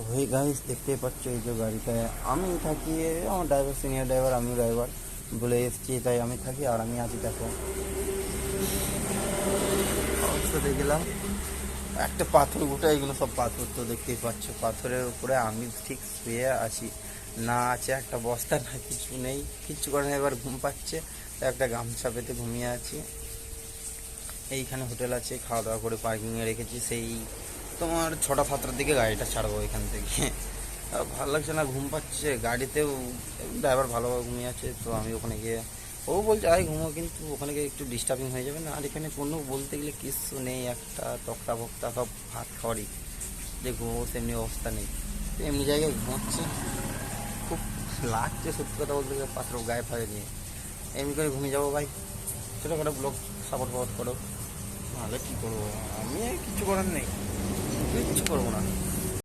ওই গাইস দেখতেই পাচ্ছ এই যে গাড়িটায় আমি থাকি, আমার ড্রাইভার সিনিয়র ড্রাইভার, আমিও ড্রাইভার বলে এসছি তাই আমি থাকি আর আমি আছি। দেখো অবস্থা দেখলাম একটা পাথর গোটা, এগুলো সব পাথর তো দেখতেই পাচ্ছ, পাথরের উপরে আমি ঠিক শুয়ে আছি, না আছে একটা বস্তা না কিছু নেই, কিচ্ছু করে না। এবার ঘুম পাচ্ছে, তো একটা গামছা পেতে ঘুমিয়ে আছি। এইখানে হোটেল আছে, খাওয়া দাওয়া করে পার্কিংয়ে রেখেছি, সেই তোমার 6টা 7টার দিকে গাড়িটা ছাড়বো এখান থেকে। আর ভালো লাগছে না, ঘুম পাচ্ছে গাড়িতেও, ড্রাইভার ভালোভাবে ঘুমিয়ে আছে, তো আমি ওখানে গিয়ে, ও বলছে আয় ঘুমো, কিন্তু ওখানে গিয়ে একটু ডিস্টার্বিং হয়ে যাবে না। আর এখানে কোনো বলতে গেলে কিছু নেই, একটা তক্তা ফক্তা সব ভাত খাওয়ারই, যে ঘুমো সেমনি অবস্থা নেই, তো এমনি জায়গায় ঘুমাচ্ছে। খুব লাগছে সত্যি কথা বলতে গেলে, পাত্র গায়ে ফায়ে নিয়ে এমনি করে ঘুমিয়ে যাবো ভাই। ছোটোখাটো ব্লগ সাপোর্ট ফাপোর্ট করো, নাহলে কী করবো, আমি আর কিছু করার নেই, কিচ্ছু করবো না।